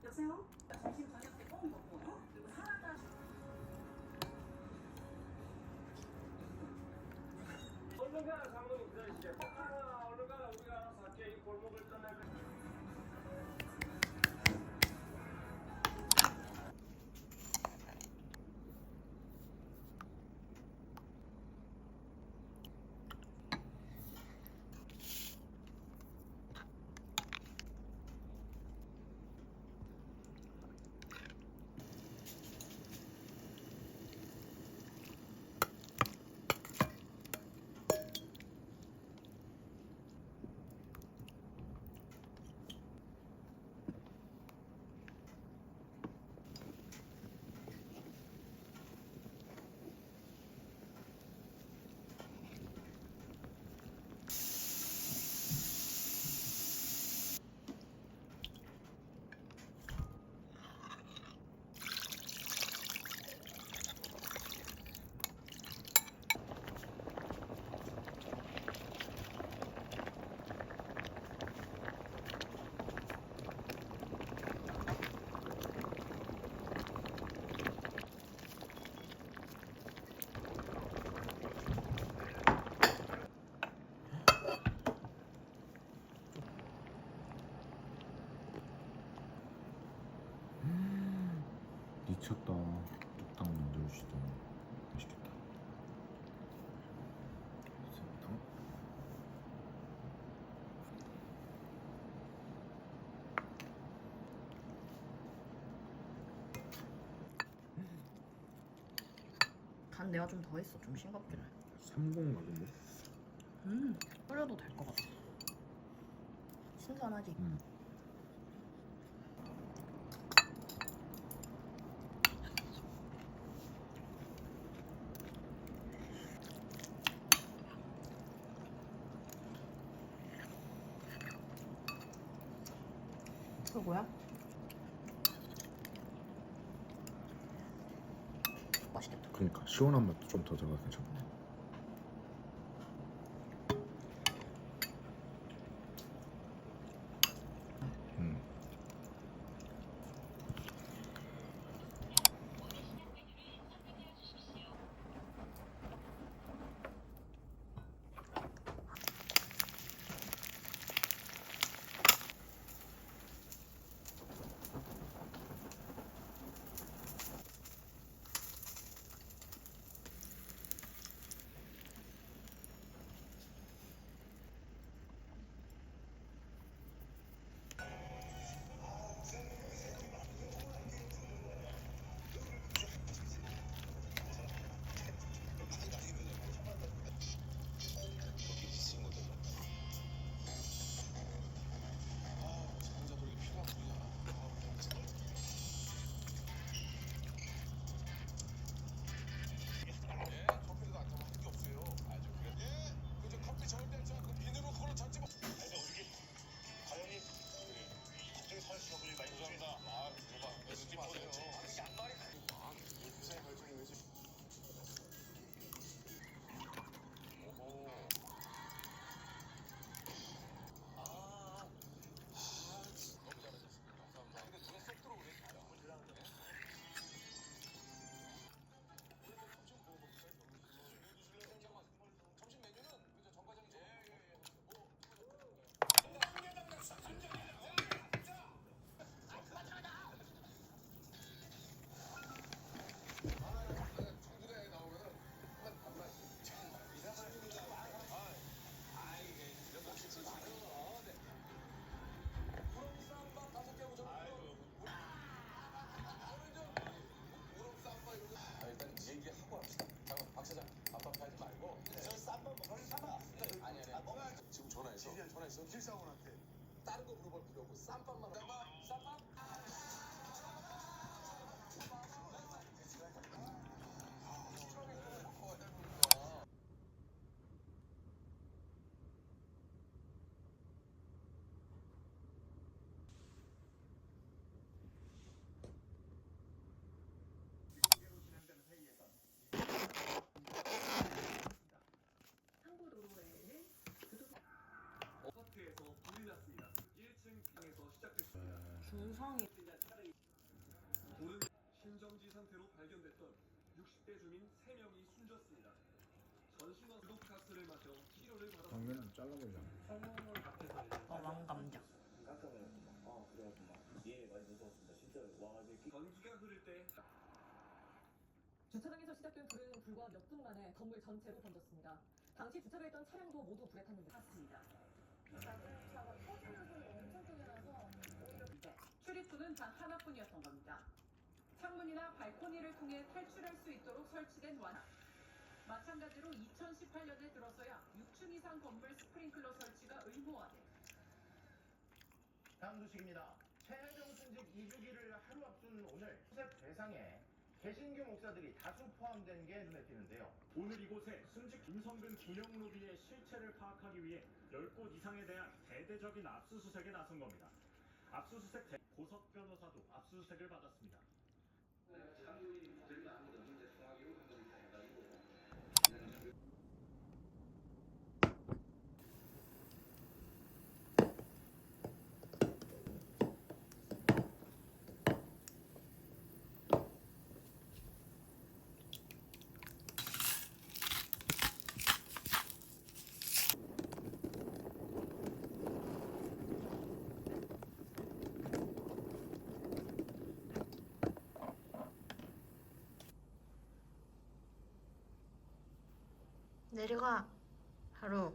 여보세요? 점심 저녁 때 꼭 먹고 그리고 사라다. 얼른 가 장모님 기다리시게. 얼른 가라 우리가 알아서 할게. 이 골목을 떠나. 미쳤다. 뚝딱 만들어주시다. 맛있겠다. 간 내가 좀 더 했어. 좀 싱겁긴 해. 30 맞은데? 끓여도 될 것 같아. 신선하지? 그거 뭐야? 맛있겠다. 그러니까 시원한 맛도 좀 더 들어가 괜찮네. 항구도로에는 아파트에서 불이 났습니다. 1층 방에서 시작됐습니다. 중성이 불은 신정지 상태로 발견됐던 60대 주민 3명이 숨졌습니다. 전신화 구독카스를 마셔 치료를 받았습니다. 당면은 잘라버리지 않아. 왕감자. 전기가 흐를 때 주차장에서 시작된 불은 불과 몇 분 만에 건물 전체로 번졌습니다. 당시 주차를 했던 차량도 모두 불에 탔는데 탔습니다. 네. 출입구는 단 하나뿐이었던 겁니다. 창문이나 발코니를 통해 탈출할 수 있도록 설치된 완. 마찬가지로 2018년에 들어서야 6층 이상 건물 스프링클러 설치가 의무화돼. 다음 소식입니다. 최혜정 순직 2주기를 하루 앞둔 오늘 수색 대상에 개신교 목사들이 다수 포함된 게 눈에 띄는데요. 오늘 이곳에 순직 김성근 구명로비의 실체를 파악하기 위해 10곳 이상에 대한 대대적인 압수수색에 나선 겁니다. 고석 변호사도 압수수색을 받았습니다. 내려가. 하루.